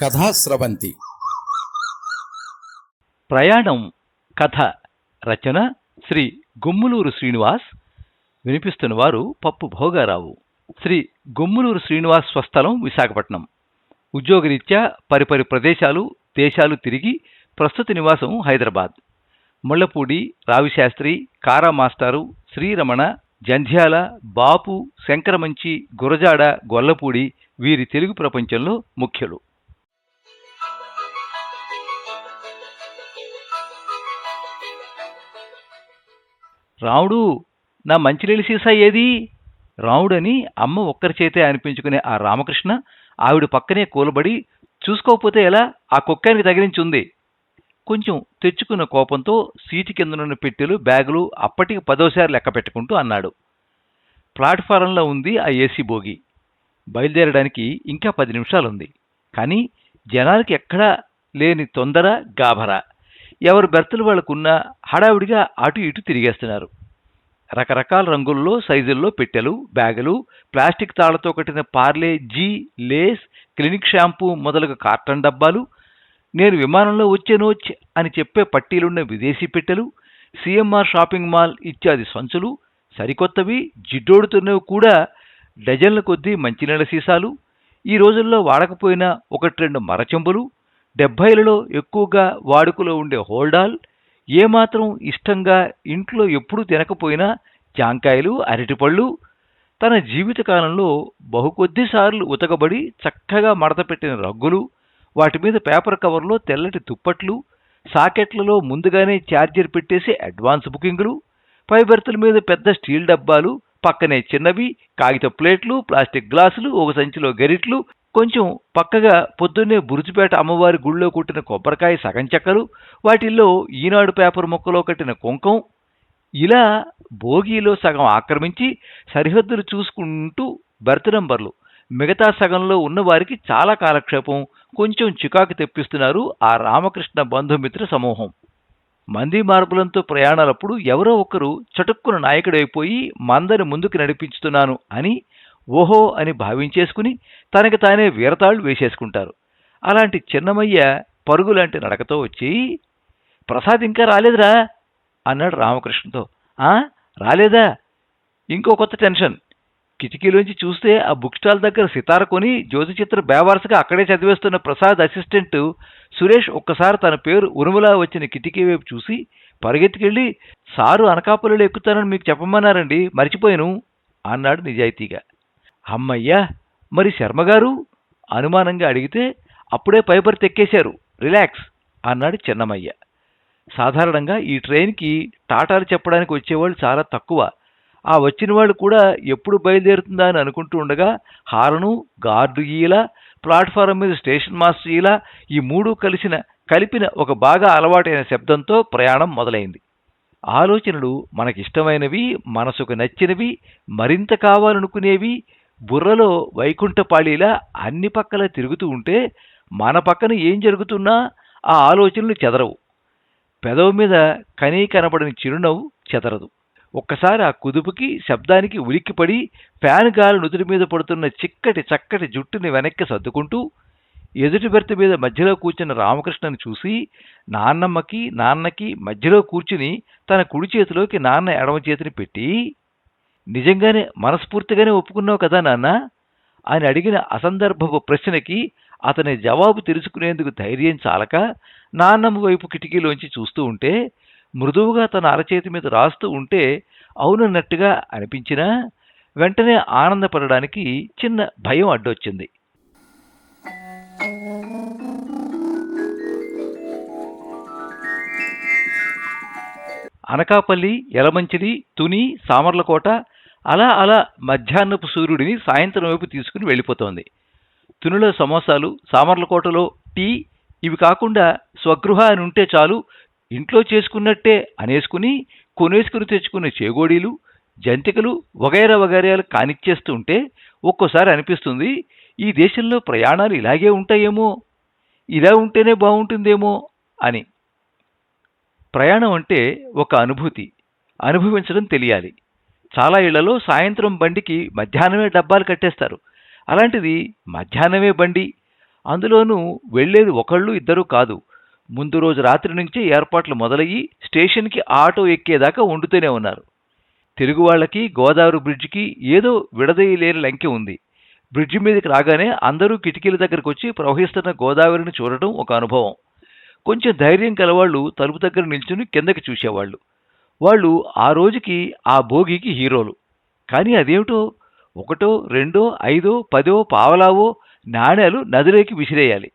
కథాస్రవంతి. ప్రయాణం కథ రచన శ్రీ గుమ్మలూరు శ్రీనివాస్. వినిపిస్తున్నవారు పప్పు భోగారావు. శ్రీ గుమ్మలూరు శ్రీనివాస్ స్వస్థలం విశాఖపట్నం. ఉద్యోగరీత్యా పరిపరి ప్రదేశాలు దేశాలు తిరిగి ప్రస్తుత నివాసం హైదరాబాద్. ముళ్లపూడి, రావిశాస్త్రి, కారా మాస్టారు, శ్రీరమణ, జంధ్యాల, బాపు, శంకరమంచి, గురజాడ, గొల్లపూడి వీరి తెలుగు ప్రపంచంలో ముఖ్యులు. రాముడు, నా మంచినీళ్ళ సీసా ఏది? రాముడని అమ్మ ఒక్కరి చేతే అనిపించుకునే ఆ రామకృష్ణ ఆవిడ పక్కనే కూలబడి, చూసుకోకపోతే ఎలా, ఆ కుక్కానికి తగిలించి ఉంది. కొంచెం తెచ్చుకున్న కోపంతో సీటు కిందనున్న పెట్టెలు, బ్యాగులు అప్పటికి 10వ లెక్క పెట్టుకుంటూ అన్నాడు. ప్లాట్ఫారంలో ఉంది ఆ ఏసీ బోగి. బయలుదేరడానికి ఇంకా 10 నిమిషాలుంది. కానీ జనాలకి ఎక్కడా లేని తొందర, గాభరా. ఎవరు బెర్తులు వాళ్లకున్నా హడావిడిగా అటు ఇటు తిరిగేస్తున్నారు. రకరకాల రంగుల్లో, సైజుల్లో పెట్టెలు, బ్యాగులు, ప్లాస్టిక్ తాళ్లతో కట్టిన Parle G, Lay's, Clinic shampoo మొదలగు కార్టన్ డబ్బాలు, నేను విమానంలో వచ్చేనోచ్ అని చెప్పే పట్టీలున్న విదేశీ పెట్టెలు, సిఎంఆర్ షాపింగ్ మాల్ ఇత్యాది సంచులు, సరికొత్తవి, జిడ్డోడుతున్నవి కూడా డజన్ల కొద్దీ మంచినీళ్ల సీసాలు, ఈ రోజుల్లో వాడకపోయిన 1-2 మరచెంబులు, 70లలో ఎక్కువగా వాడుకలో ఉండే హోల్డాల్, ఏమాత్రం ఇష్టంగా ఇంట్లో ఎప్పుడూ తినకపోయినా జాంకాయలు, అరటిపళ్ళు, తన జీవితకాలంలో బహుకొద్దిసార్లు ఉతకబడి చక్కగా మడతపెట్టిన రగ్గులు, వాటి మీద పేపర్ కవర్లో తెల్లటి దుప్పట్లు, సాకెట్లలో ముందుగానే ఛార్జర్ పెట్టేసి అడ్వాన్స్ బుకింగులు, పై బెర్తుల మీద పెద్ద స్టీల్ డబ్బాలు, పక్కనే చిన్నవి కాగిత ప్లేట్లు, ప్లాస్టిక్ గ్లాసులు, ఒక సంచిలో గరిట్లు, కొంచెం పక్కగా పొద్దున్నే బురుజుపేట అమ్మవారి గుళ్ళో కుట్టిన కొబ్బరికాయ సగం చెక్కలు, వాటిల్లో ఈనాడు పేపర్ ముక్కలో కట్టిన కుంకం, ఇలా భోగిలో సగం ఆక్రమించి సరిహద్దులు చూసుకుంటూ బెర్త్ నంబర్లు, మిగతా సగంలో ఉన్నవారికి చాలా కాలక్షేపం, కొంచెం చికాకు తెప్పిస్తున్నారు ఆ రామకృష్ణ బంధుమిత్ర సమూహం. మంది మార్పులంతో ప్రయాణాలప్పుడు ఎవరో ఒకరు చటుక్కున నాయకుడైపోయి మందని ముందుకు నడిపించుతున్నాను అని ఓహో అని భావించేసుకుని తనకి తానే వీరతాళ్లు వేసేసుకుంటారు. అలాంటి చిన్నమయ్య పరుగులాంటి నడకతో వచ్చి, ప్రసాద్ ఇంకా రాలేదురా అన్నాడు రామకృష్ణతో. రాలేదా? ఇంకో కొత్త టెన్షన్. కిటికీలోంచి చూస్తే ఆ బుక్ స్టాల్ దగ్గర సితార కొని జ్యోతి చిత్ర బేవారసుగా అక్కడే చదివేస్తున్న ప్రసాద్ అసిస్టెంట్ సురేష్ ఒక్కసారి తన పేరు ఉరుములా వచ్చిన కిటికీ వైపు చూసి పరిగెత్తుకెళ్ళి, సారు అనకాపల్లిలో ఎక్కుతానని మీకు చెప్పమన్నారండి, మర్చిపోయాను అన్నాడు నిజాయితీగా. అమ్మయ్యా, మరి శర్మగారు అనుమానంగా అడిగితే, అప్పుడే పైబర్త్ ఎక్కేశారు, రిలాక్స్ అన్నాడు చిన్నమయ్య. సాధారణంగా ఈ ట్రైన్కి టాటాలు చెప్పడానికి వచ్చేవాళ్ళు చాలా తక్కువ. ఆ వచ్చిన వాళ్ళు కూడా ఎప్పుడు బయలుదేరుతుందా అని అనుకుంటూ ఉండగా హారను, గార్డు ఈలా, ప్లాట్ఫారం మీద స్టేషన్ మాస్టర్ ఈలా, ఈ మూడు కలిపిన ఒక బాగా అలవాటైన శబ్దంతో ప్రయాణం మొదలైంది. ఆలోచనలు మనకిష్టమైనవి, మనసుకు నచ్చినవి, మరింత కావాలనుకునేవి బుర్రలో వైకుంఠపాళీలా అన్ని పక్కలా తిరుగుతూ ఉంటే మన పక్కన ఏం జరుగుతున్నా ఆ ఆలోచనలు చెదరవు. పెదవు మీద కనీ కనబడని చిరునవ్వు చెదరదు. ఒక్కసారి ఆ కుదుపుకి, శబ్దానికి ఉలిక్కిపడి ఫ్యాన్ గాలి నుదుటి మీద పడుతున్న చక్కటి జుట్టుని వెనక్కి సర్దుకుంటూ ఎదుటి బెర్త్ మీద మధ్యలో కూర్చున్న రామకృష్ణను చూసి, నాన్నకి మధ్యలో కూర్చుని తన కుడి చేతిలోకి నాన్న ఎడమ చేతిని పెట్టి, నిజంగానే మనస్ఫూర్తిగానే ఒప్పుకున్నావు కదా నాన్న అని అడిగిన అసందర్భపు ప్రశ్నకి అతని జవాబు తెలుసుకునేందుకు ధైర్యం చాలక నాన్నమ్మ వైపు కిటికీలోంచి చూస్తూ ఉంటే, మృదువుగా తన అరచేతి మీద రాస్తూ ఉంటే అవునన్నట్టుగా అనిపించినా వెంటనే ఆనందపడడానికి చిన్న భయం అడ్డొచ్చింది. అనకాపల్లి, యలమంచిలి, తుని, సామర్లకోట అలా మధ్యాహ్నపు సూర్యుడిని సాయంత్రం వైపు తీసుకుని వెళ్ళిపోతోంది. తునిలో సమోసాలు, సామర్లకోటలో టీ, ఇవి కాకుండా స్వగృహ అని ఉంటే చాలు, ఇంట్లో చేసుకున్నట్టే అనేసుకుని కొనేసుకుని తెచ్చుకున్న చేగోడీలు, జంతికలు వగైరాలు కానిచ్చేస్తూ ఉంటే ఒక్కోసారి అనిపిస్తుంది, ఈ దేశంలో ప్రయాణాలు ఇలాగే ఉంటాయేమో, ఇలా ఉంటేనే బాగుంటుందేమో అని. ప్రయాణం అంటే ఒక అనుభూతి, అనుభవించడం తెలియాలి. చాలా ఇళ్లలో సాయంత్రం బండికి మధ్యాహ్నమే డబ్బాలు కట్టేస్తారు. అలాంటిది మధ్యాహ్నమే బండి, అందులోనూ వెళ్లేది ఒకళ్ళు ఇద్దరు కాదు. ముందు రోజు రాత్రి నుంచే ఏర్పాట్లు మొదలయ్యి స్టేషన్కి ఆటో ఎక్కేదాకా వండుతూనే ఉన్నారు. తెలుగు వాళ్ళకి గోదావరి బ్రిడ్జికి ఏదో విడదీయలేని లంకె ఉంది. బ్రిడ్జి మీదకి రాగానే అందరూ కిటికీల దగ్గరకు వచ్చి ప్రవహిస్తున్న గోదావరిని చూడటం ఒక అనుభవం. కొంచెం ధైర్యం కలవాళ్లు తలుపు దగ్గర నిల్చుని కిందకి చూసేవాళ్లు. వాళ్ళు ఆ రోజుకి ఆ భోగికి హీరోలు. కానీ అదేమిటో ఒకటో రెండో ఐదో పదో పావలావో నాణేలు నదిలోకి విసిరేయాలి.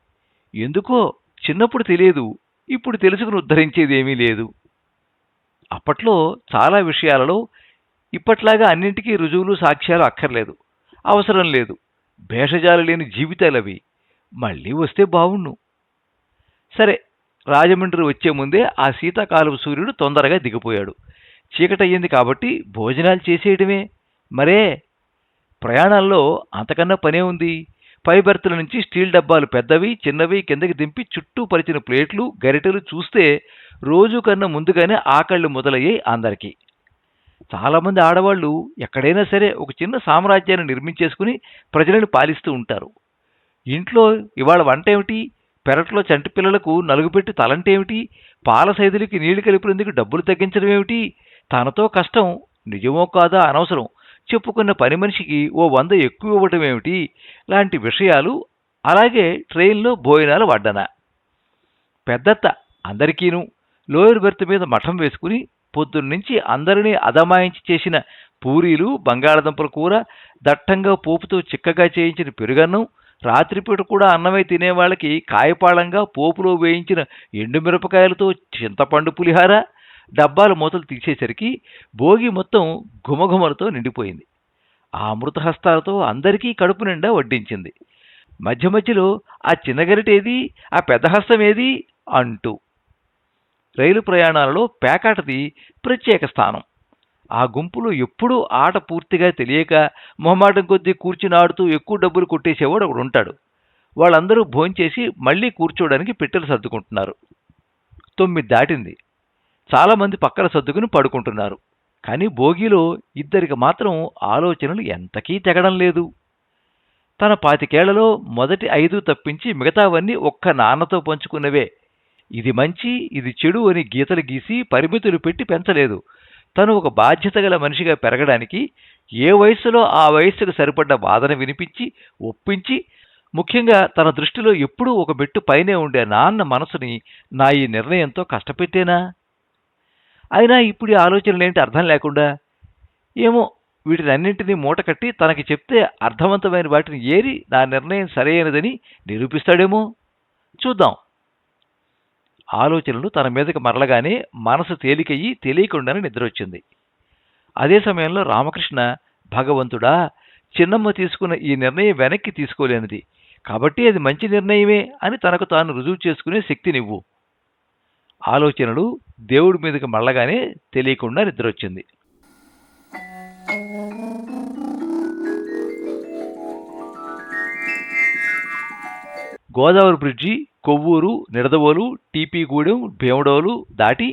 ఎందుకో చిన్నప్పుడు తెలియదు, ఇప్పుడు తెలుసుకుని ఉద్ధరించేదేమీ లేదు. అప్పట్లో చాలా విషయాలలో ఇప్పట్లాగా అన్నింటికీ రుజువులు సాక్ష్యాలు అక్కర్లేదు, అవసరం లేదు. భేషజాలు లేని జీవితాలవి. మళ్ళీ వస్తే బావుణ్ణు. సరే, రాజమండ్రి వచ్చే ముందే ఆ శీతాకాలపు సూర్యుడు తొందరగా దిగిపోయాడు. చీకటయ్యింది కాబట్టి భోజనాలు చేసేయడమే. మరే ప్రయాణాల్లో అంతకన్నా పనే ఉంది. పై బెర్తుల నుంచి స్టీల్ డబ్బాలు పెద్దవి చిన్నవి కిందకి దింపి చుట్టూ పరిచిన ప్లేట్లు గరిటెలు చూస్తే రోజు కన్నా ముందుగానే ఆకళ్ళు మొదలయ్యాయి అందరికీ. చాలామంది ఆడవాళ్లు ఎక్కడైనా సరే ఒక చిన్న సామ్రాజ్యాన్ని నిర్మించేసుకుని ప్రజలను పాలిస్తూ ఉంటారు. ఇంట్లో ఇవాళ వంట ఏమిటి, పెరట్లో చంటి పిల్లలకు నలుగుపెట్టి తలంటేమిటి, పాల సైదులకి నీళ్లు కలిపినందుకు డబ్బులు తగ్గించడం ఏమిటి, తనతో కష్టం నిజమో కాదా అనవసరం, చెప్పుకున్న పని మనిషికి ఓ 100 ఎక్కువ ఇవ్వటం ఏమిటి లాంటి విషయాలు. అలాగే ట్రైన్లో భోజనాలు వడ్డన. పెద్దత్త అందరికీను లోయర్ బెర్త్ మీద మఠం వేసుకుని పొద్దున్నుంచి అందరినీ అదమాయించి చేసిన పూరీలు, బంగాళదుంపల కూర, దట్టంగా పోపుతో చిక్కగా చేయించిన పెరుగన్నం, రాత్రిపూట కూడా అన్నమే తినేవాళ్ళకి కాయపాళంగా పోపులో వేయించిన ఎండుమిరపకాయలతో చింతపండు పులిహార. డబ్బాల మూతలు తీసేసరికి భోగి మొత్తం ఘుమఘుమలతో నిండిపోయింది. ఆ అమృతహస్తాలతో అందరికీ కడుపు నిండా వడ్డించింది. మధ్య మధ్యలో ఆ చిన్నగరిటేది, ఆ పెద్ద హస్తం ఏది అంటూ. రైలు ప్రయాణాలలో పేకాటది ప్రత్యేక స్థానం. ఆ గుంపులో ఎప్పుడూ ఆట పూర్తిగా తెలియక మొహమాటం కొద్దీ కూర్చుని ఆడుతూ ఎక్కువ డబ్బులు కొట్టేసేవాడు ఒకడు ఉంటాడు. వాళ్ళందరూ భోంచేసి మళ్లీ కూర్చోవడానికి పెట్టెలు సర్దుకుంటున్నారు. 9 దాటింది. చాలామంది పక్కన సర్దుకుని పడుకుంటున్నారు. కానీ భోగిలో ఇద్దరికి మాత్రం ఆలోచనలు ఎంతకీ తెగడం లేదు. తన 25 మొదటి 5 తప్పించి మిగతావన్నీ ఒక్క నాన్నతో పంచుకున్నవే. ఇది మంచి ఇది చెడు అని గీతలు గీసి పరిమితులు పెట్టి పెంచలేదు. తను ఒక బాధ్యత గల మనిషిగా పెరగడానికి ఏ వయస్సులో ఆ వయస్సుకు సరిపడ్డ వాదన వినిపించి ఒప్పించి, ముఖ్యంగా తన దృష్టిలో ఎప్పుడూ ఒక మెట్టు పైనే ఉండే నాన్న మనసుని నా ఈ నిర్ణయంతో కష్టపెట్టేనా? అయినా ఇప్పుడు ఈ ఆలోచనలేంటి అర్థం లేకుండా? ఏమో, వీటినన్నింటినీ మూటకట్టి తనకి చెప్తే అర్థవంతమైన వాటిని ఏరి నా నిర్ణయం సరైనదని నిరూపిస్తాడేమో. చూద్దాం. ఆలోచనలు తన మీదకి మరలగానే మనసు తేలికయ్యి తెలియకుండానే నిద్రొచ్చింది. అదే సమయంలో రామకృష్ణ, భగవంతుడా, చిన్నమ్మ తీసుకున్న ఈ నిర్ణయం వెనక్కి తీసుకోలేనిది కాబట్టి అది మంచి నిర్ణయమే అని తనకు తాను రుజువు చేసుకునే శక్తినివ్వు. ఆలోచనలు దేవుడి మీదకి మళ్ళగానే తెలియకుండా నిద్రొచ్చింది. గోదావరి బ్రిడ్జి కొవ్వూరు, నిడదవోలు, టీపీగూడెం, భీమడోలు దాటి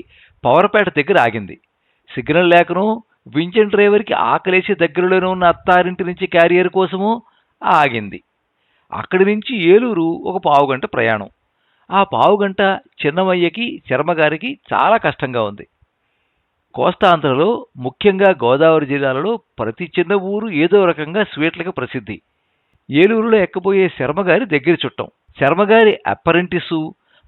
పవర్పేట దగ్గర ఆగింది. సిగ్నల్ లేకనో వించెన్ డ్రైవర్కి ఆకలేసి దగ్గరలోనే ఉన్న అత్తారింటి నుంచి క్యారియర్ కోసమో ఆగింది. అక్కడి నుంచి ఏలూరు ఒక పావుగంట ప్రయాణం. ఆ పావుగంట చిన్నమయ్యకి, శర్మగారికి చాలా కష్టంగా ఉంది. కోస్తాంధ్రలో, ముఖ్యంగా గోదావరి జిల్లాలలో ప్రతి చిన్న ఊరు ఏదో రకంగా స్వీట్లకు ప్రసిద్ధి. ఏలూరులో ఎక్కబోయే శర్మగారి దగ్గర చుట్టం. శర్మగారి అప్రెంటిసు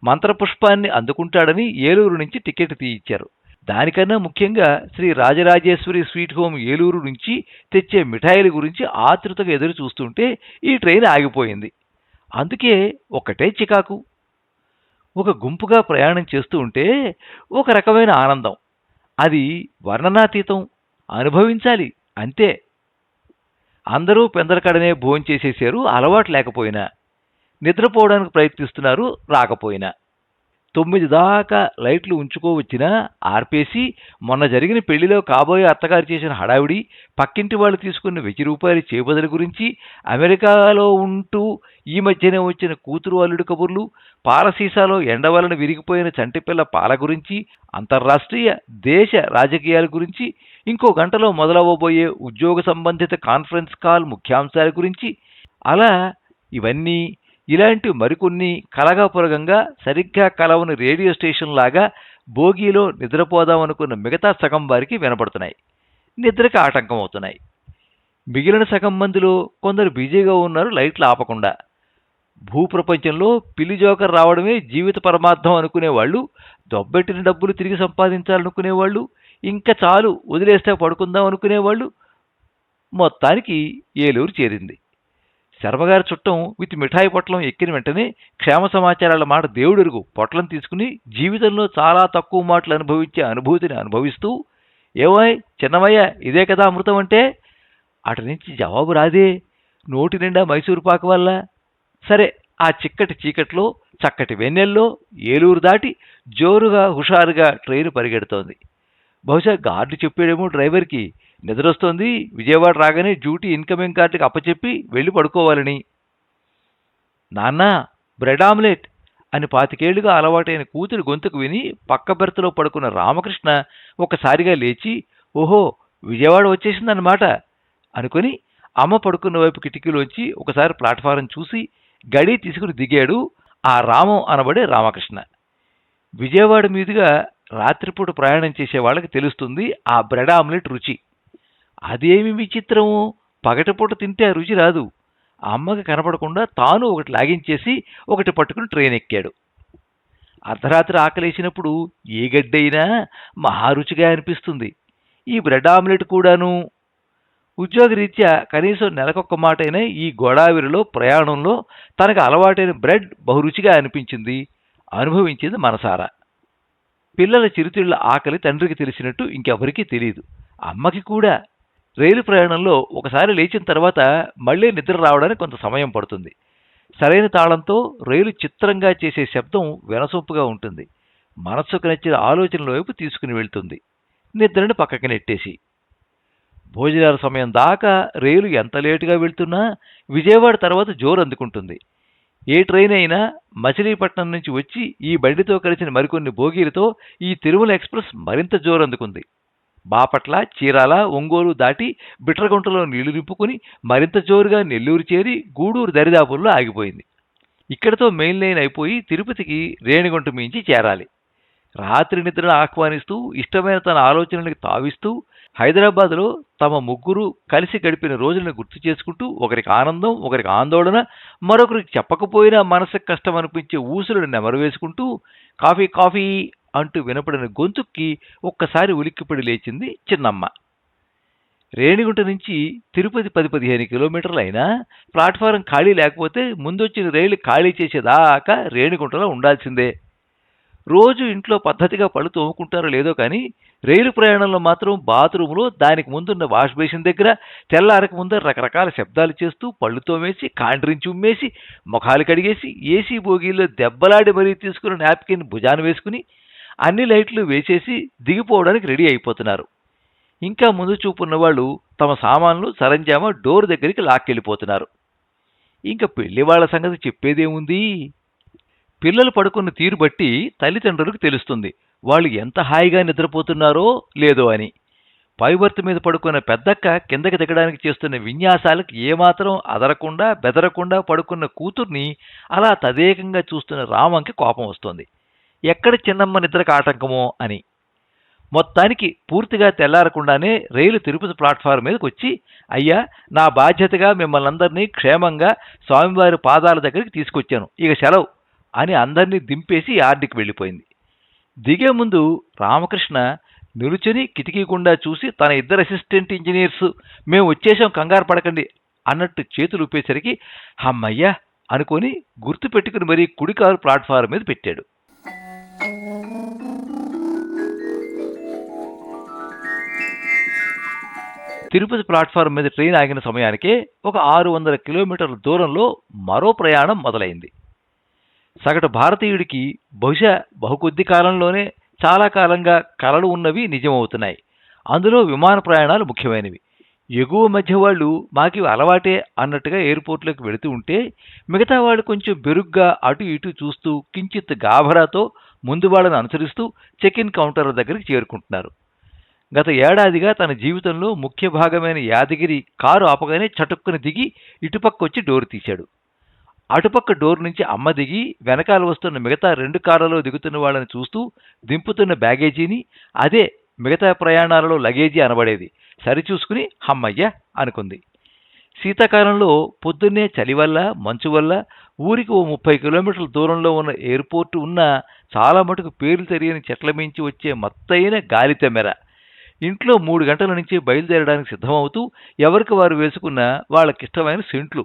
మంత్రపుష్పాన్ని అందుకుంటాడని ఏలూరు నుంచి టికెట్ తీయించారు. దానికన్నా ముఖ్యంగా శ్రీ రాజరాజేశ్వరి స్వీట్ హోమ్ ఏలూరు నుంచి తెచ్చే మిఠాయిల గురించి ఆతృతగా ఎదురు చూస్తుంటే ఈ ట్రైన్ ఆగిపోయింది. అందుకే ఒకటే చికాకు. ఒక గుంపుగా ప్రయాణం చేస్తూ ఉంటే ఒక రకమైన ఆనందం. అది వర్ణనాతీతం. అనుభవించాలి అంతే. అందరూ పెందలకడనే భోంచేసేశారు అలవాటు లేకపోయినా. నిద్రపోవడానికి ప్రయత్నిస్తున్నారు రాకపోయినా. 9 దాకా లైట్లు ఉంచుకోవచ్చినా ఆర్పేసి మొన్న జరిగిన పెళ్లిలో కాబోయే అత్తగారు చేసిన హడావిడి, పక్కింటి వాళ్ళు తీసుకున్న ₹1000 చేబదుల గురించి, అమెరికాలో ఉంటూ ఈ మధ్యనే వచ్చిన కూతురు అల్లుడు కబుర్లు, పాలసీసాలో ఎండవలన విరిగిపోయిన చంటిపిల్ల పాల గురించి, అంతర్రాష్ట్రీయ దేశ రాజకీయాల గురించి, ఇంకో గంటలో మొదలవ్వబోయే ఉద్యోగ సంబంధిత కాన్ఫరెన్స్ కాల్ ముఖ్యాంశాల గురించి, అలా ఇవన్నీ ఇలాంటి మరికొన్ని కలగాపులగంగా సరిగ్గా కలవని రేడియో స్టేషన్ లాగా బోగీలో నిద్రపోదామనుకున్న మిగతా సగం వారికి వినపడుతున్నాయి. నిద్రకి ఆటంకం అవుతున్నాయి. మిగిలిన సగం మందిలో కొందరు బిజీగా ఉన్నారు లైట్లు ఆపకుండా. భూప్రపంచంలో పిల్లి జోకర్ రావడమే జీవిత పరమార్థం అనుకునేవాళ్ళు, దొబ్బెట్టిన డబ్బులు తిరిగి సంపాదించాలనుకునేవాళ్ళు, ఇంకా చాలు వదిలేస్తే పడుకుందాం అనుకునేవాళ్ళు. మొత్తానికి ఏలూరు చేరింది. శర్మగారి చుట్టం విత్ మిఠాయి పొట్లం ఎక్కిన వెంటనే క్షేమ సమాచారాల మాట దేవుడెరుగు పొట్లం తీసుకుని జీవితంలో చాలా తక్కువ మాటలు అనుభవించే అనుభూతిని అనుభవిస్తూ, ఏమాయ్ చిన్నమయ్య ఇదే కదా అమృతం అంటే? అటు నుంచి జవాబు రాదే. నోటి నిండా మైసూరు పాకు వల్ల. సరే, ఆ చిక్కటి చీకట్లో చక్కటి వెన్నెల్లో ఏలూరు దాటి జోరుగా హుషారుగా ట్రైను పరిగెడుతోంది. బహుశా గార్డు చెప్పాడేమో డ్రైవర్కి, నిద్రొస్తోంది, విజయవాడ రాగానే డ్యూటీ ఇన్కమింగ్ గార్డుకి అప్పచెప్పి వెళ్ళి పడుకోవాలని. నాన్న, బ్రెడ్ ఆమ్లెట్ అని 25 అలవాటైన కూతురి గొంతుకు విని పక్క బెర్తలో పడుకున్న రామకృష్ణ ఒక్కసారిగా లేచి, ఓహో విజయవాడ వచ్చేసిందన్నమాట అనుకుని అమ్మ పడుకున్న వైపు కిటికీలోంచి ఒకసారి ప్లాట్ఫారం చూసి గడి తీసుకుని దిగాడు ఆ రామం అనబడే రామకృష్ణ. విజయవాడ మీదుగా రాత్రిపూట ప్రయాణం చేసే వాళ్ళకి తెలుస్తుంది ఆ బ్రెడ్ ఆమ్లెట్ రుచి. అదేమి విచిత్రము, పగటిపూట తింటే ఆ రుచి రాదు. అమ్మకి కనపడకుండా తాను ఒకటి లాగించేసి ఒకటి పట్టుకుని ట్రైన్ ఎక్కాడు. అర్ధరాత్రి ఆకలేసినప్పుడు ఏ గడ్డైనా మహారుచిగా అనిపిస్తుంది. ఈ బ్రెడ్ ఆమ్లెట్ కూడాను. ఉద్యోగరీత్యా కనీసం నెలకొక్క మాటైనా ఈ గోదావరిలో ప్రయాణంలో తనకు అలవాటైన బ్రెడ్ బహురుచిగా అనిపించింది, అనుభవించింది మనసారా. పిల్లల చిరుతిళ్ల ఆకలి తండ్రికి తెలిసినట్టు ఇంకెవరికీ తెలియదు, అమ్మకి కూడా. రైలు ప్రయాణంలో ఒకసారి లేచిన తర్వాత మళ్లీ నిద్ర రావడానికి కొంత సమయం పడుతుంది. సరైన తాళంతో రైలు చిత్రంగా చేసే శబ్దం వినసొంపుగా ఉంటుంది. మనస్సుకు నచ్చిన ఆలోచనల వైపు తీసుకుని వెళ్తుంది, నిద్రని పక్కకి నెట్టేసి. భోజనాల సమయం దాకా రైలు ఎంత లేటుగా వెళ్తున్నా విజయవాడ తర్వాత జోరు అందుకుంటుంది. ఏ ట్రైన్ అయినా మచిలీపట్నం నుంచి వచ్చి ఈ బండితో కలిసిన మరికొన్ని బోగీలతో ఈ తిరుమల ఎక్స్ప్రెస్ మరింత జోరు అందుకుంది. బాపట్ల, చీరాల, ఒంగోలు దాటి బిట్రగుంటలో నీళ్లు నింపుకుని మరింత జోరుగా నెల్లూరు చేరి గూడూరు దరిదాపుల్లో ఆగిపోయింది. ఇక్కడితో మెయిన్ లైన్ అయిపోయి తిరుపతికి రేణిగుంట మించి చేరాలి. రాత్రి నిద్రను ఆహ్వానిస్తూ ఇష్టమైన తన ఆలోచనలకి తావిస్తూ హైదరాబాద్లో తమ ముగ్గురు కలిసి గడిపిన రోజులను గుర్తు చేసుకుంటూ ఒకరికి ఆనందం, ఒకరికి ఆందోళన, మరొకరికి చెప్పకపోయినా మనసుకు కష్టం అనిపించే ఊసులను నెమరవేసుకుంటూ కాఫీ కాఫీ అంటూ వినపడిన గొంతుక్కి ఒక్కసారి ఉలిక్కిపడి లేచింది చిన్నమ్మ. రేణిగుంట నుంచి తిరుపతి 10-15 కిలోమీటర్లు అయినా ప్లాట్ఫారం ఖాళీ లేకపోతే ముందొచ్చిన రైలు ఖాళీ చేసేదాకా రేణిగుంటలో ఉండాల్సిందే. రోజు ఇంట్లో పద్ధతిగా పళ్ళు తోముకుంటారో లేదో కానీ రైలు ప్రయాణంలో మాత్రం బాత్రూంలో దానికి ముందున్న వాష్ బేసిన్ దగ్గర తెల్లారక ముందర రకరకాల శబ్దాలు చేస్తూ పళ్ళు తోమేసి, కాండ్రించి ఉమ్మేసి, ముఖాలు కడిగేసి, ఏసీ బోగీల్లో దెబ్బలాడి మరీ తీసుకున్న నాప్కిన్ భుజాన వేసుకుని అన్ని లైట్లు వేసేసి దిగిపోవడానికి రెడీ అయిపోతున్నారు. ఇంకా ముందు చూపున్న వాళ్ళు తమ సామాన్లు సరంజామా డోర్ దగ్గరికి లాక్కెళ్ళిపోతున్నారు. ఇంకా పెళ్లివాళ్ల సంగతి చెప్పేదేముంది? పిల్లలు పడుకున్న తీరు బట్టి తల్లిదండ్రులకు తెలుస్తుంది వాళ్ళు ఎంత హాయిగా నిద్రపోతున్నారో లేదో అని. పైబర్త్ మీద పడుకున్న పెద్దక్క కిందకి దిగడానికి చేస్తున్న విన్యాసాలకు ఏమాత్రం అదరకుండా బెదరకుండా పడుకున్న కూతుర్ని అలా తదేకంగా చూస్తున్న రామంకి కోపం వస్తోంది. ఎక్కడ చిన్నమ్మ నిద్రకు ఆటంకమో అని. మొత్తానికి పూర్తిగా తెల్లారకుండానే రైలు తిరుపతి ప్లాట్ఫారం మీదకి వచ్చి, అయ్యా నా బాధ్యతగా మిమ్మల్ని అందరినీ క్షేమంగా స్వామివారి పాదాల దగ్గరికి తీసుకొచ్చాను, ఇక సెలవు అని అందరినీ దింపేసి యార్డుకి వెళ్ళిపోయింది. దిగే ముందు రామకృష్ణ నిలుచుని కిటికీ గుండా చూసి తన ఇద్దరు అసిస్టెంట్ ఇంజనీర్స్ మేము వచ్చేసాం కంగారు పడకండి అన్నట్టు చేతులు ఊపేసరికి హమ్మయ్యా అనుకొని గుర్తు పెట్టుకుని మరీ కుడికారు ప్లాట్ఫారం మీద పెట్టాడు. తిరుపతి ప్లాట్ఫారం మీద ట్రైన్ ఆగిన సమయానికే ఒక 600 కిలోమీటర్ల దూరంలో మరో ప్రయాణం మొదలైంది. సగటు భారతీయుడికి బహుశా బహుకొద్ది కాలంలోనే చాలా కాలంగా కలలు ఉన్నవి నిజమవుతున్నాయి. అందులో విమాన ప్రయాణాలు ముఖ్యమైనవి. ఎగువ మధ్య వాళ్ళు మాకి అలవాటే అన్నట్టుగా ఎయిర్పోర్ట్లోకి వెళుతూ ఉంటే మిగతా వాళ్ళు కొంచెం బెరుగ్గా అటు ఇటు చూస్తూ కించిత్ గాభరాతో ముందు వాళ్ళని అనుసరిస్తూ చెక్ ఇన్ కౌంటర్ల దగ్గరికి చేరుకుంటున్నారు. గత ఏడాదిగా తన జీవితంలో ముఖ్య భాగమైన యాదగిరి కారు ఆపగానే చటుక్కుని దిగి ఇటుపక్కొచ్చి డోరు తీశాడు. అటుపక్క డోర్ నుంచి అమ్మ దిగి వెనకాల వస్తున్న మిగతా 2 కార్లలో దిగుతున్న వాళ్ళని చూస్తూ దింపుతున్న బ్యాగేజీని, అదే మిగతా ప్రయాణాలలో లగేజీ అనబడేది, సరిచూసుకుని హమ్మయ్య అనుకుంది. శీతాకాలంలో పొద్దున్నే చలి వల్ల, మంచు వల్ల ఊరికి ఓ 30 కిలోమీటర్ల దూరంలో ఉన్న ఎయిర్పోర్టు ఉన్నా చాలా మటుకు పేర్లు తెలియని చెట్ల మించి వచ్చే మత్తైన గాలి తెమ్మెర. ఇంట్లో 3 గంటల నుంచి బయలుదేరడానికి సిద్ధమవుతూ ఎవరికి వారు వేసుకున్న వాళ్ళకిష్టమైన సెంట్లు.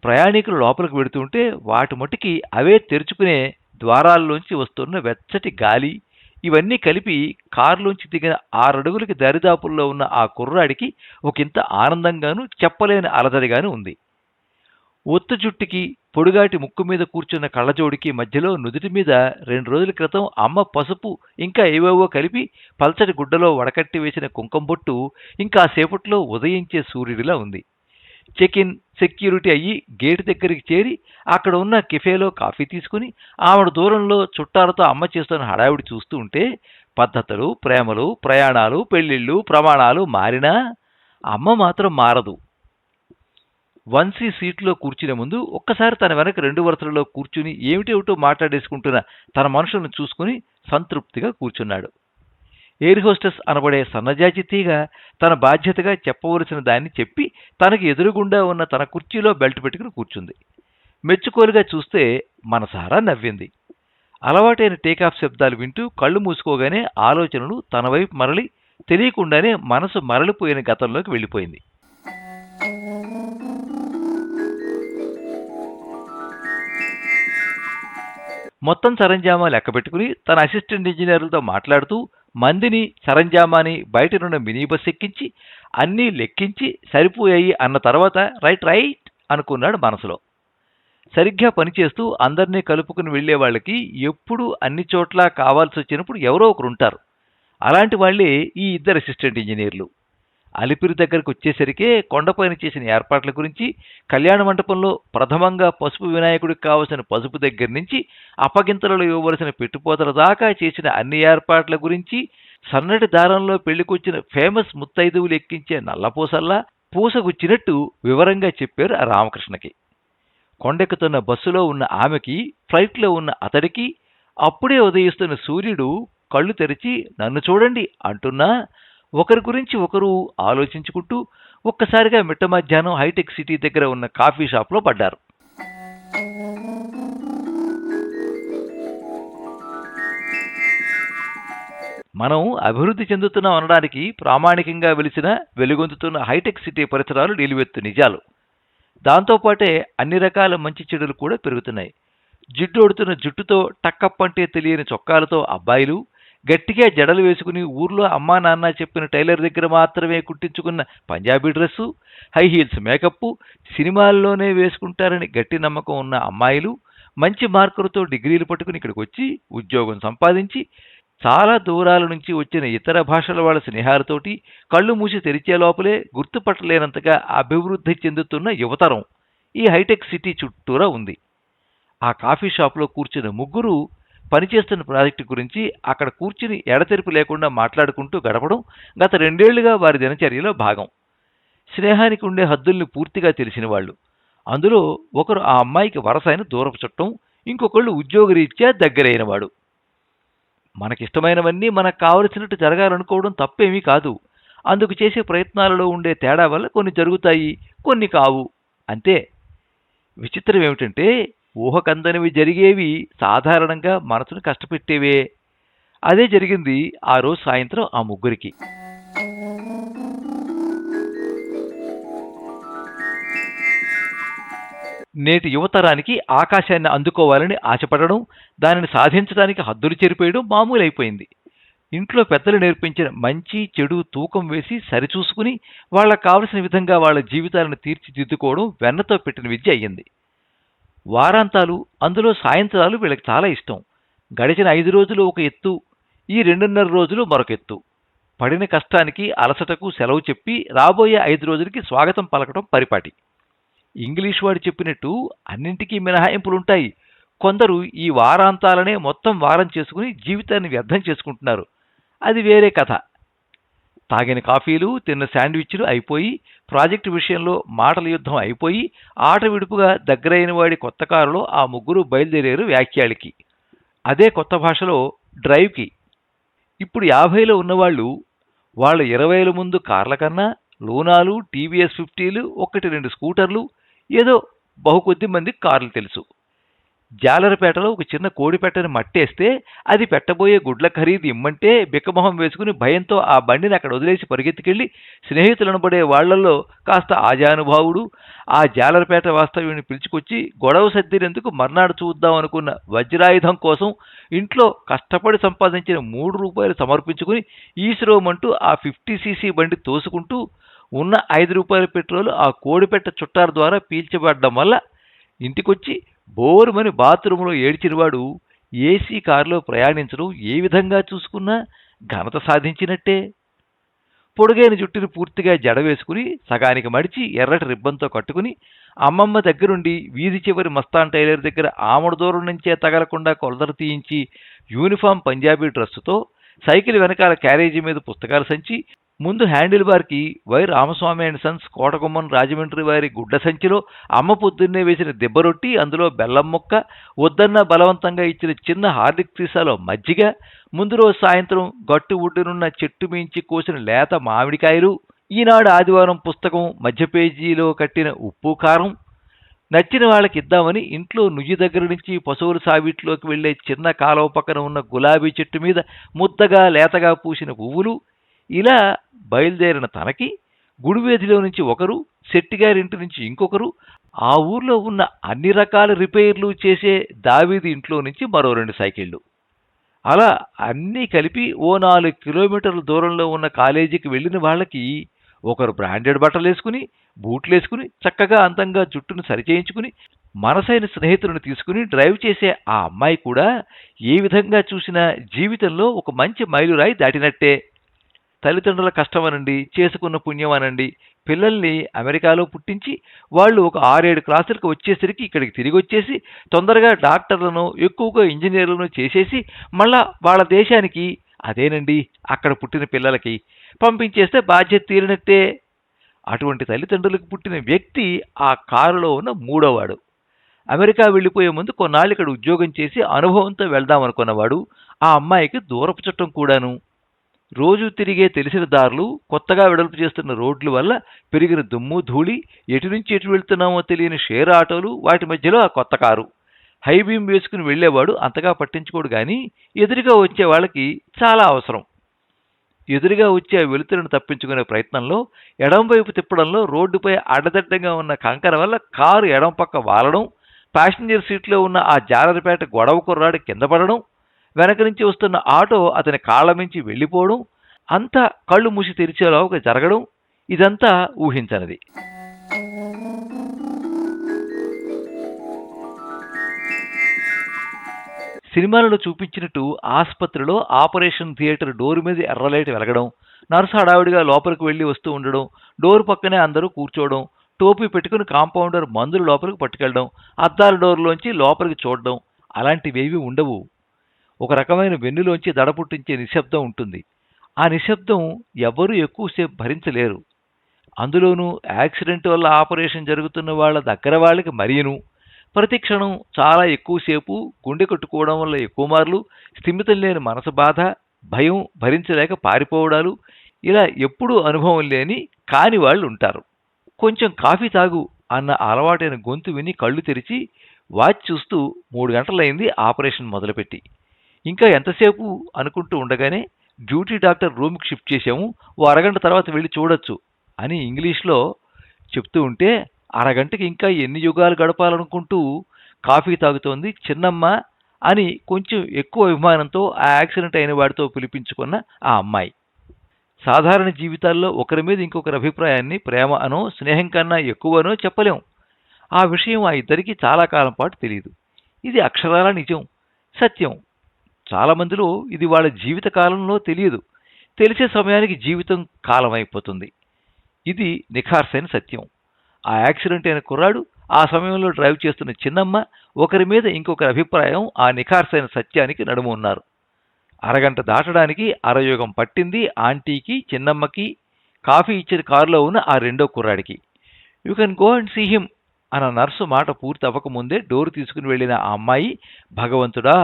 ప్రయాణికులు లోపలికి వెడుతుంటే వాటి మట్టుకి అవే తెరుచుకునే ద్వారాల్లోంచి వస్తున్న వెచ్చటి గాలి, ఇవన్నీ కలిపి కారులోంచి దిగిన 6 అడుగులకి దరిదాపుల్లో ఉన్న ఆ కుర్రాడికి ఒకంత ఆనందంగానూ చెప్పలేని అలజడిగానూ ఉంది. ఒత్తు జుట్టుకి, పొడుగాటి ముక్కు మీద కూర్చున్న కళ్ళజోడికి మధ్యలో నుదుటి మీద 2 రోజుల క్రితం అమ్మ పసుపు ఇంకా ఏవేవో కలిపి పల్చటి గుడ్డలో వడకట్టి వేసిన కుంకం బొట్టు ఇంకాసేపట్లో ఉదయించే సూర్యుడిలా ఉంది. చెక్-ఇన్, సెక్యూరిటీ అయ్యి గేటు దగ్గరికి చేరి అక్కడ ఉన్న కెఫేలో కాఫీ తీసుకుని ఆవిడ దూరంలో చుట్టాలతో అమ్మ చేస్తున్న హడావిడి చూస్తూ ఉంటే పద్ధతులు, ప్రేమలు, ప్రయాణాలు, పెళ్లిళ్ళు, ప్రమాణాలు మారినా అమ్మ మాత్రం మారదు. వంశీ సీట్లో కూర్చునే ముందు ఒక్కసారి తన వెనక 2 వరుసలలో కూర్చుని ఏమిటేమిటో మాట్లాడేసుకుంటున్న తన మనుషులను చూసుకుని సంతృప్తిగా కూర్చున్నాడు. ఎయిర్ హోస్టెస్ అనబడే సన్నజాజి తీగ తన బాధ్యతగా చెప్పవలసిన దాన్ని చెప్పి తనకి ఎదురుగుండా ఉన్న తన కుర్చీలో బెల్ట్ పెట్టుకుని కూర్చుంది. మెచ్చుకోలుగా చూస్తే మనసారా నవ్వింది. అలవాటైన టేకాఫ్ శబ్దాలు వింటూ కళ్ళు మూసుకోగానే ఆలోచనలు తన వైపు మరలి తెలియకుండానే మనసు మరలిపోయిన గతంలోకి వెళ్ళిపోయింది. మొత్తం సరంజామా లెక్కబెట్టుకుని తన అసిస్టెంట్ ఇంజనీర్లతో మాట్లాడుతూ మందిని, సరంజామాని బయటనున్న మినీ బస్ ఎక్కించి అన్నీ లెక్కించి సరిపోయాయి అన్న తర్వాత రైట్ అనుకున్నాడు మనసులో. సరిగ్గా పనిచేస్తూ అందరినీ కలుపుకుని వెళ్లే వాళ్ళకి ఎప్పుడు అన్ని చోట్ల కావాల్సి వచ్చినప్పుడు ఎవరో ఒకరుంటారు. అలాంటి వాళ్లే ఈ 2 అసిస్టెంట్ ఇంజనీర్లు. అలిపిరి దగ్గరకు వచ్చేసరికే కొండపైన చేసిన ఏర్పాట్ల గురించి, కళ్యాణ మంటపంలో ప్రథమంగా పసుపు వినాయకుడికి కావలసిన పసుపు దగ్గర నుంచి అప్పగింతలలో ఇవ్వవలసిన పెట్టుపోతల దాకా చేసిన అన్ని ఏర్పాట్ల గురించి, సన్నటి దారంలో పెళ్లికొచ్చిన ఫేమస్ ముత్తైదువులు ఎక్కించే నల్లపూసల్లా పూసగుచ్చినట్టు వివరంగా చెప్పారు ఆ రామకృష్ణకి. కొండెక్కుతున్న బస్సులో ఉన్న ఆమెకి, ఫ్లైట్లో ఉన్న అతడికి అప్పుడే ఉదయిస్తున్న సూర్యుడు కళ్ళు తెరిచి నన్ను చూడండి అంటున్నా ఒకరి గురించి ఒకరు ఆలోచించుకుంటూ ఒక్కసారిగా మిట్ట మధ్యాహ్నం హైటెక్ సిటీ దగ్గర ఉన్న కాఫీ షాప్లో పడ్డారు. మనం అభివృద్ధి చెందుతున్నాం అనడానికి ప్రామాణికంగా వెలుగొందుతున్న హైటెక్ సిటీ పరిసరాలు నిలువెత్తు నిజాలు. దాంతోపాటే అన్ని రకాల మంచి చెడులు కూడా పెరుగుతున్నాయి. జిడ్డోడుతున్న జుట్టుతో, టక్కప్పంటే తెలియని చొక్కాలతో అబ్బాయిలు, గట్టిగా జడలు వేసుకుని ఊర్లో అమ్మా నాన్న చెప్పిన టైలర్ దగ్గర మాత్రమే కుట్టించుకున్న Punjabi dress, high heels makeup, సినిమాల్లోనే వేసుకుంటారని గట్టి నమ్మకం ఉన్న అమ్మాయిలు, మంచి మార్కులతో డిగ్రీలు పట్టుకుని ఇక్కడికి వచ్చి ఉద్యోగం సంపాదించి చాలా దూరాల నుంచి వచ్చిన ఇతర భాషల వాళ్ళ స్నేహాలతోటి కళ్ళు మూసి తెరిచే లోపలే గుర్తుపట్టలేనంతగా అభివృద్ధి చెందుతున్న యువతరం ఈ హైటెక్ సిటీ చుట్టూరా ఉంది. ఆ కాఫీ షాప్లో కూర్చున్న ముగ్గురు పనిచేస్తున్న ప్రాజెక్టు గురించి అక్కడ కూర్చుని ఎడతెరిపి లేకుండా మాట్లాడుకుంటూ గడపడం గత 2 ఏళ్లుగా వారి దినచర్యలో భాగం. స్నేహానికి ఉండే హద్దుల్ని పూర్తిగా తెలిసిన వాళ్ళు. అందులో ఒకరు ఆ అమ్మాయికి వరసైన దూరపు చుట్టం, ఇంకొకళ్ళు ఉద్యోగరీత్యా దగ్గరైనవాడు. మనకిష్టమైనవన్నీ మనకు కావలసినట్టు జరగాలనుకోవడం తప్పేమీ కాదు. అందుకు చేసే ప్రయత్నాలలో ఉండే తేడా వల్ల కొన్ని జరుగుతాయి, కొన్ని కావు, అంతే. విచిత్రం ఏమిటంటే ఊహకందనివి జరిగేవి సాధారణంగా మనసును కష్టపెట్టేవే. అదే జరిగింది ఆ రోజు సాయంత్రం ఆ ముగ్గురికి. నేటి యువతరానికి ఆకాశాన్ని అందుకోవాలని ఆశపడడం, దానిని సాధించడానికి హద్దులు చెరిపేయడం మామూలైపోయింది. ఇంట్లో పెద్దలు నేర్పించిన మంచి చెడు తూకం వేసి సరిచూసుకుని వాళ్ళకు కావలసిన విధంగా వాళ్ళ జీవితాలను తీర్చిదిద్దుకోవడం వెన్నతో పెట్టిన విద్య అయ్యింది. వారాంతాలు, అందులో సాయంత్రాలు వీళ్ళకి చాలా ఇష్టం. గడిచిన 5 రోజులు ఒక ఎత్తు, ఈ 2.5 రోజులు మరొక ఎత్తు. పడిన కష్టానికి, అలసటకు సెలవు చెప్పి రాబోయే 5 రోజులకి స్వాగతం పలకడం పరిపాటి. ఇంగ్లీష్ వాడు చెప్పినట్టు అన్నింటికీ మినహాయింపులుంటాయి. కొందరు ఈ వారాంతాలనే మొత్తం వారం చేసుకుని జీవితాన్ని వ్యర్థం చేసుకుంటున్నారు. అది వేరే కథ. తాగిన కాఫీలు, తిన్న శాండ్విచ్లు అయిపోయి ప్రాజెక్టు విషయంలో మాటల యుద్ధం అయిపోయి ఆట విడుపుగా దగ్గరైన వాడి కొత్త కారులో ఆ ముగ్గురు బయలుదేరారు వ్యాఖ్యాళికి. అదే కొత్త భాషలో డ్రైవ్కి. ఇప్పుడు 50లో ఉన్నవాళ్ళు వాళ్ళ 20ల ముందు కార్ల కన్నా లూనాలు, టీవీఎస్ 50లు, 1-2 స్కూటర్లు, ఏదో బహుకొద్ది మందికి కార్లు తెలుసు. జాలరపేటలో ఒక చిన్న కోడిపెట్టని మట్టేస్తే అది పెట్టబోయే గుడ్ల ఖరీదు ఇమ్మంటే బిక్కమొహం వేసుకుని భయంతో ఆ బండిని అక్కడ వదిలేసి పరిగెత్తుకెళ్లి స్నేహితులనబడే వాళ్లలో కాస్త ఆజానుభావుడు ఆ జాలరపేట వాస్తవ్యుని పిలుచుకొచ్చి గొడవ సర్దినందుకు మర్నాడు చూద్దాం అనుకున్న వజ్రాయుధం కోసం ఇంట్లో కష్టపడి సంపాదించిన ₹3 సమర్పించుకుని ఈశ్రోమంటూ ఆ 50cc బండి తోసుకుంటూ ఉన్న ₹5 పెట్రోలు ఆ కోడిపెట్ట చుట్టారు ద్వారా పీల్చబడ్డం వల్ల ఇంటికొచ్చి బోరుమని బాత్రూంలో ఏడ్చినవాడు ఏసీ కారులో ప్రయాణించడం ఏ విధంగా చూసుకున్నా ఘనత సాధించినట్టే. పొడుగైన జుట్టుని పూర్తిగా జడవేసుకుని సగానికి మడిచి ఎర్రటి రిబ్బన్తో కట్టుకుని అమ్మమ్మ దగ్గరుండి వీధి చివరి మస్తాన్ టైలర్ దగ్గర ఆమడు దూరం నుంచే తగలకుండా కొలతలు తీయించి యూనిఫామ్ పంజాబీ డ్రెస్సుతో సైకిల్ వెనకాల క్యారేజీ మీద పుస్తకాల సంచి, ముందు హ్యాండిల్ బార్కి Y Ramaswamy and sons Kotagummam Rajahmundry వారి గుడ్డ సంచిలో అమ్మ పొద్దున్నే వేసిన దెబ్బరొట్టి, అందులో బెల్లం ముక్క, వద్దన్న బలవంతంగా ఇచ్చిన చిన్న హార్లిక్ సీసాలో మజ్జిగ, ముందు రోజు సాయంత్రం గట్టు ఒడ్డునున్న చెట్టు మించి కోసిన లేత మామిడికాయలు, ఈనాడు ఆదివారం పుస్తకం మధ్య పేజీలో కట్టిన ఉప్పు కారం, నచ్చిన వాళ్ళకి ఇద్దామని ఇంట్లో నుయ్యి దగ్గర నుంచి పశువుల సావిట్లోకి వెళ్లే చిన్న కాలువ పక్కన ఉన్న గులాబీ చెట్టు మీద ముద్దగా లేతగా పూసిన పువ్వులు, ఇలా బయలుదేరిన తనకి గుడివేధిలో నుంచి ఒకరు, శెట్టిగారింటి నుంచి ఇంకొకరు, ఆ ఊర్లో ఉన్న అన్ని రకాల రిపేర్లు చేసే దావీది ఇంట్లో నుంచి మరో 2 సైకిళ్లు. అలా అన్నీ కలిపి ఓ 4 కిలోమీటర్ల దూరంలో ఉన్న కాలేజీకి వెళ్లిన వాళ్ళకి ఒకరు బ్రాండెడ్ బట్టలేసుకుని, బూట్లేసుకుని, చక్కగా అందంగా జుట్టును సరిచేయించుకుని, మనసైన స్నేహితులను తీసుకుని డ్రైవ్ చేసే ఆ అమ్మాయి కూడా ఏ విధంగా చూసినా జీవితంలో ఒక మంచి మైలురాయి దాటినట్టే. తల్లిదండ్రుల కష్టమనండి, చేసుకున్న పుణ్యం అనండి, పిల్లల్ని అమెరికాలో పుట్టించి వాళ్ళు ఒక 6-7 క్లాసులకు వచ్చేసరికి ఇక్కడికి తిరిగి వచ్చేసి తొందరగా డాక్టర్లను, ఎక్కువగా ఇంజనీర్లను చేసేసి మళ్ళా వాళ్ళ దేశానికి, అదేనండి అక్కడ పుట్టిన పిల్లలకి పంపించేస్తే బాధ్యత తీరినట్టే. అటువంటి తల్లిదండ్రులకు పుట్టిన వ్యక్తి ఆ కారులో ఉన్న 3వవాడు. అమెరికా వెళ్లిపోయే ముందు కొన్నాళ్ళు ఇక్కడ ఉద్యోగం చేసి అనుభవంతో వెళ్దామనుకున్నవాడు. ఆ అమ్మాయికి దూరపు చుట్టం కూడాను. రోజు తిరిగే తెలిసిన దారులు, కొత్తగా వెడల్పు చేస్తున్న రోడ్ల వల్ల పెరిగిన దుమ్ము ధూళి, ఎటు నుంచి ఎటు వెళ్తున్నామో తెలియని షేర్ ఆటోలు, వాటి మధ్యలో ఆ కొత్త కారు. హైబీమ్ వేసుకుని వెళ్లేవాడు అంతగా పట్టించుకోడు గాని ఎదురుగా వచ్చే వాళ్ళకి చాలా అవసరం. ఎదురుగా వచ్చే ఆ వెలుతురును తప్పించుకునే ప్రయత్నంలో ఎడంవైపు తిప్పడంలో రోడ్డుపై అడ్డదడ్డంగా ఉన్న కంకర వల్ల కారు ఎడం పక్క వాలడం, ప్యాసింజర్ సీట్లో ఉన్న ఆ జాలరిపేట గొడవ కుర్రాడు కింద పడడం, వెనక నుంచి వస్తున్న ఆటో అతని కాళ్ల మించి వెళ్లిపోవడం, అంతా కళ్ళు మూసి తెరిచేలాగా జరగడం, ఇదంతా ఊహించనిది. సినిమాలలో చూపించినట్టు ఆసుపత్రిలో ఆపరేషన్ థియేటర్ డోరు మీద ఎర్రలైట్ వెలగడం, నర్సు హడావిడిగా లోపలికి వెళ్లి వస్తూ ఉండడం, డోరు పక్కనే అందరూ కూర్చోవడం, టోపీ పెట్టుకుని కాంపౌండర్ మందులు లోపలికి పట్టుకెళ్ళడం, అద్దాల డోర్లోంచి లోపలికి చూడడం, అలాంటివేవీ ఉండవు. ఒక రకమైన వెన్నులోంచి దడ పుట్టించే నిశ్శబ్దం ఉంటుంది. ఆ నిశ్శబ్దం ఎవరూ ఎక్కువసేపు భరించలేరు. అందులోనూ యాక్సిడెంట్ వల్ల ఆపరేషన్ జరుగుతున్న వాళ్ళ దగ్గర వాళ్ళకి మరీను. ప్రతి క్షణం చాలా ఎక్కువసేపు గుండె కొట్టుకోవడం వల్ల ఎక్కువ మార్లు, స్థిమితం లేని మనసు బాధ, భయం భరించలేక పారిపోవడాలు, ఇలా ఎప్పుడూ అనుభవం లేని కాని వాళ్ళు ఉంటారు. కొంచెం కాఫీ తాగు అన్న అలవాటైన గొంతు విని కళ్ళు తెరిచి వాచ్ చూస్తూ 3 గంటలైంది ఆపరేషన్ మొదలుపెట్టి. ఇంకా ఎంతసేపు అనుకుంటూ ఉండగానే డ్యూటీ డాక్టర్ రూమ్కి షిఫ్ట్ చేశాము, ఓ అరగంట తర్వాత వెళ్ళి చూడొచ్చు అని ఇంగ్లీష్లో చెప్తూ ఉంటే అరగంటకి ఇంకా ఎన్ని యుగాలు గడపాలనుకుంటూ కాఫీ తాగుతోంది చిన్నమ్మ అని కొంచెం ఎక్కువ అభిమానంతో ఆ యాక్సిడెంట్ అయిన వాడితో పిలిపించుకున్న ఆ అమ్మాయి. సాధారణ జీవితాల్లో ఒకరి మీద ఇంకొకరి అభిప్రాయాన్ని ప్రేమ అనో స్నేహం కన్నా ఎక్కువనో చెప్పలేం. ఆ విషయం ఆ ఇద్దరికీ చాలా కాలం పాటు తెలియదు. ఇది అక్షరాల నిజం, సత్యం. చాలామందిలో ఇది వాళ్ళ జీవిత కాలంలో తెలియదు. తెలిసే సమయానికి జీవితం కాలమైపోతుంది. ఇది నిఖార్సైన సత్యం. ఆ యాక్సిడెంట్ అయిన కుర్రాడు, ఆ సమయంలో డ్రైవ్ చేస్తున్న చిన్నమ్మ, ఒకరి మీద ఇంకొకరి అభిప్రాయం ఆ నిఖార్సైన సత్యానికి నడుము ఉన్నారు. అరగంట దాటడానికి అరయుగం పట్టింది ఆంటీకి, చిన్నమ్మకి. కాఫీ ఇచ్చేది కారులో ఉన్న ఆ రెండో కుర్రాడికి. You can go and see him అన్న నర్సు మాట పూర్తి అవ్వకముందే డోరు తీసుకుని వెళ్ళిన ఆ అమ్మాయి భగవంతుడా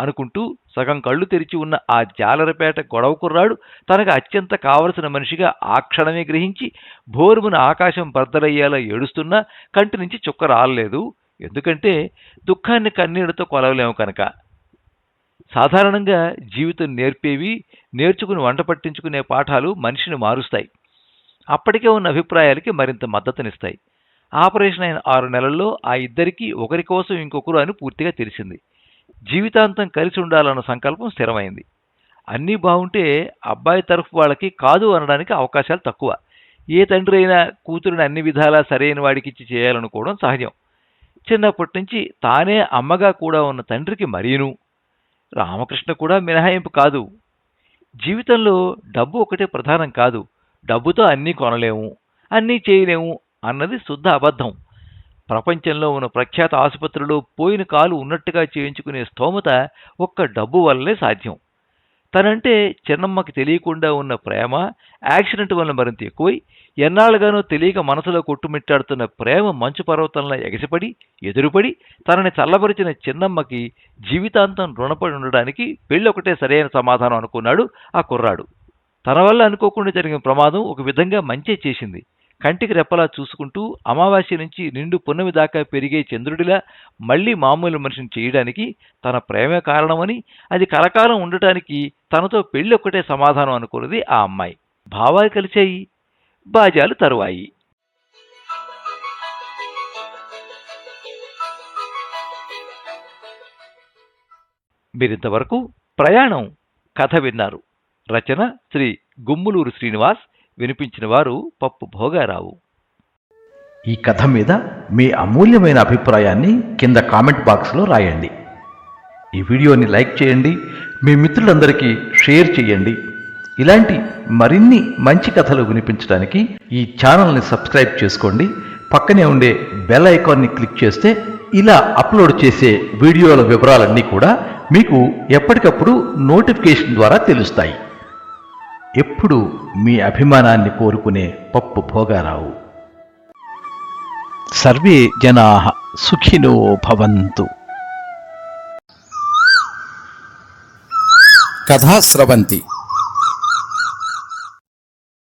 అనుకుంటూ సగం కళ్ళు తెరిచి ఉన్న ఆ జాలరపేట గొడవ కుర్రాడు తనకు అత్యంత కావలసిన మనిషిగా ఆ క్షణమే గ్రహించి భోరుమున ఆకాశం బద్దలయ్యేలా ఏడుస్తున్నా కంటి నుంచి చుక్క రాలేదు. ఎందుకంటే దుఃఖాన్ని కన్నీళ్లతో కొలవలేము కనుక. సాధారణంగా జీవితం నేర్పేవి, నేర్చుకుని వంట పట్టించుకునే పాఠాలు మనిషిని మారుస్తాయి. అప్పటికే ఉన్న అభిప్రాయాలకి మరింత మద్దతునిస్తాయి. ఆపరేషన్ అయిన 6 నెలల్లో ఆ ఇద్దరికీ ఒకరి కోసం ఇంకొకరు అని పూర్తిగా తెలిసింది. జీవితాంతం కలిసి ఉండాలన్న సంకల్పం స్థిరమైంది. అన్నీ బాగుంటే అబ్బాయి తరఫు వాళ్ళకి కాదు అనడానికి అవకాశాలు తక్కువ. ఏ తండ్రి అయినా కూతురిని అన్ని విధాలా సరైన వాడికిచ్చి చేయాలనుకోవడం సహజం. చిన్నప్పటి నుంచి తానే అమ్మగా కూడా ఉన్న తండ్రికి మరీను. రామకృష్ణ కూడా మినహాయింపు కాదు. జీవితంలో డబ్బు ఒకటే ప్రధానం కాదు. డబ్బుతో అన్నీ కొనలేము, అన్నీ చేయలేము అన్నది శుద్ధ అబద్ధం. ప్రపంచంలో ఉన్న ప్రఖ్యాత ఆసుపత్రిలో పోయిన కాలు ఉన్నట్టుగా చేయించుకునే స్తోమత ఒక్క డబ్బు వల్లనే సాధ్యం. తనంటే చిన్నమ్మకి తెలియకుండా ఉన్న ప్రేమ యాక్సిడెంట్ వల్ల మరింత ఎక్కువై ఎన్నాళ్ళుగానో తెలియక మనసులో కొట్టుమిట్టాడుతున్న ప్రేమ మంచు పర్వతంలో ఎగసిపడి ఎదురుపడి తనని చల్లబరిచిన చిన్నమ్మకి జీవితాంతం రుణపడి ఉండడానికి పెళ్ళొకటే సరైన సమాధానం అనుకున్నాడు ఆ కుర్రాడు. తన వల్ల అనుకోకుండా జరిగిన ప్రమాదం ఒక విధంగా మంచే చేసింది. కంటికి రెప్పలా చూసుకుంటూ అమావాస్య నుంచి నిండు పున్నమి దాకా పెరిగే చంద్రుడిలా మళ్లీ మామూలు మనిషిని చేయడానికి తన ప్రేమే కారణమని, అది కలకాలం ఉండటానికి తనతో పెళ్లి ఒక్కటే సమాధానం అనుకున్నది ఆ అమ్మాయి. భావాలు కలిశాయి, బాజాలు తరువాయి. మీరింతవరకు ప్రయాణం కథ విన్నారు. రచన శ్రీ గుమ్మలూరు శ్రీనివాస్. వినిపించిన వారు పప్పు భోగారావు. ఈ కథ మీద మీ అమూల్యమైన అభిప్రాయాన్ని కింద కామెంట్ బాక్స్లో రాయండి. ఈ వీడియోని లైక్ చేయండి, మీ మిత్రులందరికీ షేర్ చేయండి. ఇలాంటి మరిన్ని మంచి కథలు వినిపించడానికి ఈ ఛానల్ని సబ్స్క్రైబ్ చేసుకోండి. పక్కనే ఉండే బెల్ ఐకాన్ని క్లిక్ చేస్తే ఇలా అప్లోడ్ చేసే వీడియోల వివరాలన్నీ కూడా మీకు ఎప్పటికప్పుడు నోటిఫికేషన్ ద్వారా తెలుస్తాయి. ఎప్పుడు మీ అభిమానాన్ని కోరుకునే పప్పు భోగారావు. సర్వే జనాః సుఖినో భవంతు. కథా స్రవంతి